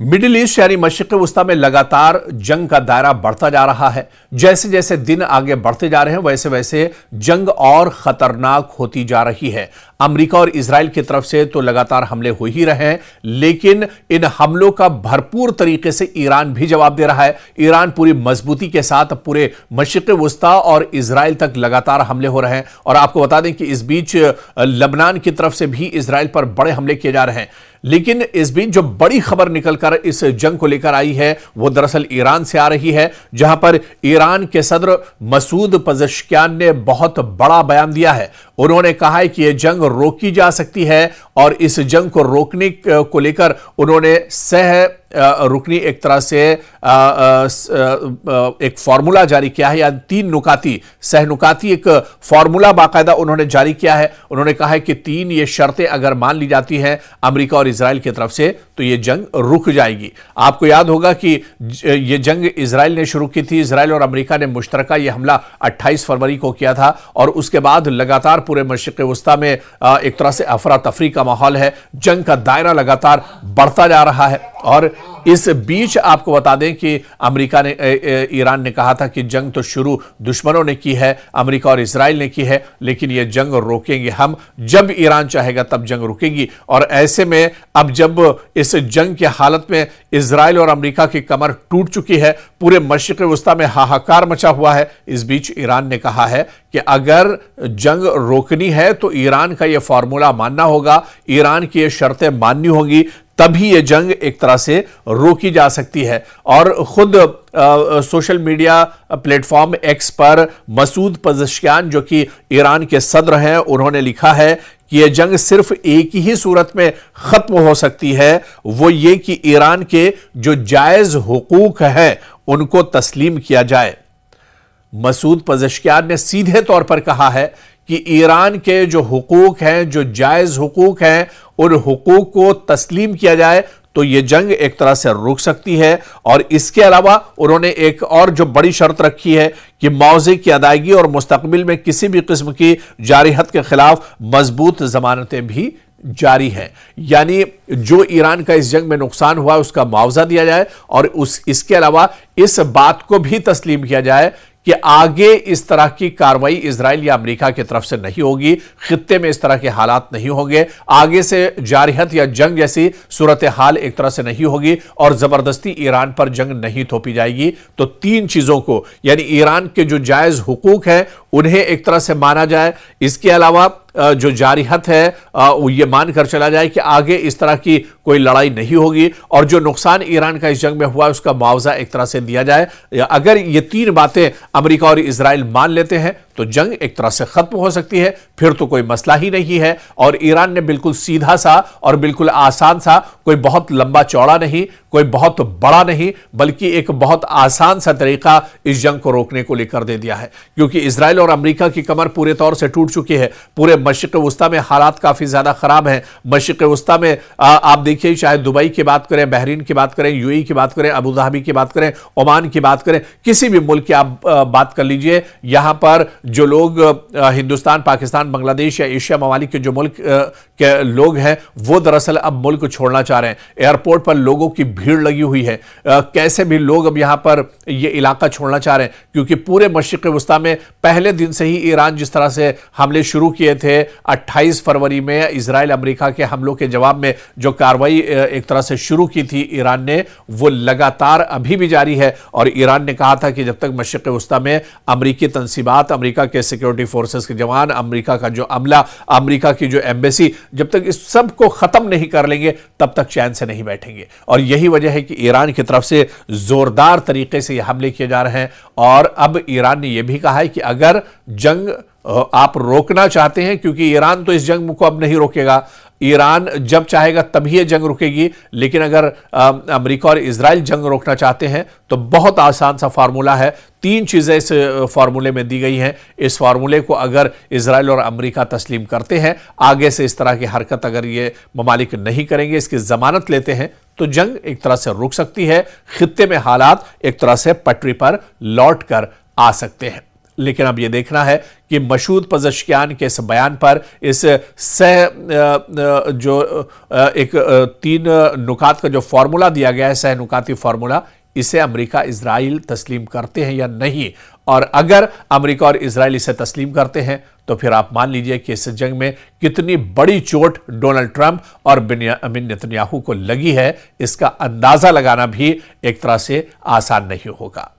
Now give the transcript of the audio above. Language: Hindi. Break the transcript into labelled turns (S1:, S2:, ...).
S1: मिडिल ईस्ट यानी मशरिक़ वस्ता में लगातार जंग का दायरा बढ़ता जा रहा है। जैसे जैसे दिन आगे बढ़ते जा रहे हैं वैसे वैसे जंग और खतरनाक होती जा रही है। अमेरिका और इजराइल की तरफ से तो लगातार हमले हो ही रहे हैं, लेकिन इन हमलों का भरपूर तरीके से ईरान भी जवाब दे रहा है। ईरान पूरी मजबूती के साथ पूरे मशरिक़ वस्ता और इजराइल तक लगातार हमले हो रहे हैं। और आपको बता दें कि इस बीच लबनान की तरफ से भी इजराइल पर बड़े हमले किए जा रहे हैं। लेकिन इस बीच जो बड़ी खबर निकलकर इस जंग को लेकर आई है वो दरअसल ईरान से आ रही है, जहां पर ईरान के सदर मसूद पज़ेश्कियान ने बहुत बड़ा बयान दिया है। उन्होंने कहा है कि यह जंग रोकी जा सकती है और इस जंग को रोकने को लेकर उन्होंने रुकनी एक तरह से एक फॉर्मूला जारी किया है, या तीन नुकाती सहनुकाती एक फॉर्मूला बाकायदा उन्होंने जारी किया है। उन्होंने कहा है कि तीन ये शर्तें अगर मान ली जाती हैं अमेरिका और इजराइल की तरफ से तो ये जंग रुक जाएगी। आपको याद होगा कि ये जंग इजराइल ने शुरू की थी। इजराइल और अमेरिका ने मुश्तरका ये हमला 28 फरवरी को किया था और उसके बाद लगातार पूरे मशरिक़ वस्ता में एक तरह से अफरा तफरी का माहौल है। जंग का दायरा लगातार बढ़ता जा रहा है और इस बीच आपको बता दें कि ईरान ने कहा था कि जंग तो शुरू दुश्मनों ने की है, अमेरिका और इजराइल ने की है, लेकिन यह जंग रोकेंगे हम, जब ईरान चाहेगा तब जंग रुकेगी। और ऐसे में अब जब इस जंग की हालत में इजराइल और अमेरिका की कमर टूट चुकी है, पूरे मशरिक़ वस्ता में हाहाकार मचा हुआ है, इस बीच ईरान ने कहा है कि अगर जंग रोकनी है तो ईरान का यह फॉर्मूला मानना होगा, ईरान की यह शर्तें माननी होगी, तभी यह जंग एक तरह से रोकी जा सकती है। और खुद सोशल मीडिया प्लेटफॉर्म एक्स पर मसूद पज़ेश्कियान जो कि ईरान के सदर हैं, उन्होंने लिखा है कि यह जंग सिर्फ एक ही सूरत में खत्म हो सकती है, वो ये कि ईरान के जो जायज हुकूक हैं उनको तस्लीम किया जाए। मसूद पज़ेश्कियान ने सीधे तौर पर कहा है कि ईरान के जो हुकूक हैं, जो जायज हुकूक हैं, उन हुकूक को तस्लीम किया जाए तो यह जंग एक तरह से रुक सकती है। और इसके अलावा उन्होंने एक और जो बड़ी शर्त रखी है कि मुआवजे की अदायगी और मुस्तकबिल में किसी भी किस्म की जारिहत के खिलाफ मजबूत जमानतें भी जारी हैं, यानी जो ईरान का इस जंग में नुकसान हुआ उसका मुआवजा दिया जाए और इसके अलावा इस बात को भी तस्लीम किया जाए कि आगे इस तरह की कार्रवाई इजराइल या अमेरिका की तरफ से नहीं होगी, खित्ते में इस तरह के हालात नहीं होंगे, आगे से जारिहत या जंग जैसी सूरत हाल एक तरह से नहीं होगी और जबरदस्ती ईरान पर जंग नहीं थोपी जाएगी। तो तीन चीजों को, यानी ईरान के जो जायज हुकूक हैं उन्हें एक तरह से माना जाए, इसके अलावा जो जारिहत है ये मानकर चला जाए कि आगे इस तरह की कोई लड़ाई नहीं होगी, और जो नुकसान ईरान का इस जंग में हुआ उसका मुआवजा एक तरह से दिया जाए। अगर ये तीन बातें अमेरिका और इजराइल मान लेते हैं तो जंग एक तरह से खत्म हो सकती है, फिर तो कोई मसला ही नहीं है। और ईरान ने बिल्कुल सीधा सा और बिल्कुल आसान सा, कोई बहुत लंबा चौड़ा नहीं, कोई बहुत बड़ा नहीं, बल्कि एक बहुत आसान सा तरीका इस जंग को रोकने को लेकर दे दिया है। क्योंकि इजराइल और अमेरिका की कमर पूरे तौर से टूट चुकी है। पूरे मशरिक़ वस्ता में हालात काफी ज्यादा खराब हैं। मशरिक़ वस्ता में आप देखिए, चाहे दुबई की बात करें, बहरीन की बात करें, यूएई की बात करें, अबू धाबी की बात करें, ओमान की बात करें, किसी भी मुल्क की आप बात कर लीजिए, यहां पर जो लोग हिंदुस्तान, पाकिस्तान, बांग्लादेश या एशिया ममालिक के जो मुल्क के लोग हैं वो दरअसल अब मुल्क छोड़ना चाह रहे हैं। एयरपोर्ट पर लोगों की भीड़ लगी हुई है, कैसे भी लोग अब यहां पर ये इलाका छोड़ना चाह रहे हैं, क्योंकि पूरे मशरिक़ वस्ता में पहले दिन से ही ईरान जिस तरह से हमले शुरू किए थे 28 फरवरी में इजराइल अमेरिका के हमलों के जवाब में जो कार्रवाई एक तरह से शुरू की थी ईरान ने, वो लगातार अभी भी जारी है। और ईरान ने कहा था कि जब तक मशरिक़ वस्ता में अमेरिकी तंसीबात, अमेरिका के सिक्योरिटी फोर्सेस के जवान, अमेरिका का जो अमला, अमेरिका की जो एम्बेसी, जब तक इस सब को खत्म नहीं कर लेंगे तब तक चैन से नहीं बैठेंगे। और यही वजह है कि ईरान की तरफ से जोरदार तरीके से ये हमले किए जा रहे हैं। और अब ईरान ने यह भी कहा है कि अगर जंग आप रोकना चाहते हैं, क्योंकि ईरान तो इस जंग को अब नहीं रोकेगा, ईरान जब चाहेगा तभी यह जंग रुकेगी, लेकिन अगर अमेरिका और इजराइल जंग रोकना चाहते हैं तो बहुत आसान सा फार्मूला है। तीन चीजें इस फार्मूले में दी गई हैं। इस फार्मूले को अगर इजराइल और अमेरिका तस्लीम करते हैं, आगे से इस तरह की हरकत अगर ये ममालिक नहीं करेंगे, इसकी जमानत लेते हैं, तो जंग एक तरह से रुक सकती है, खित्ते में हालात एक तरह से पटरी पर लौट कर आ सकते हैं। लेकिन अब यह देखना है कि मसूद पज़ेश्कियान के इस बयान पर इस एक 3 नुकात का जो फॉर्मूला दिया गया है, सह नुकाती फॉर्मूला, इसे अमेरिका इजराइल तस्लीम करते हैं या नहीं। और अगर अमेरिका और इजराइल इसे तस्लीम करते हैं तो फिर आप मान लीजिए कि इस जंग में कितनी बड़ी चोट डोनाल्ड ट्रंप और बेंजामिन नेतन्याहू को लगी है, इसका अंदाजा लगाना भी एक तरह से आसान नहीं होगा।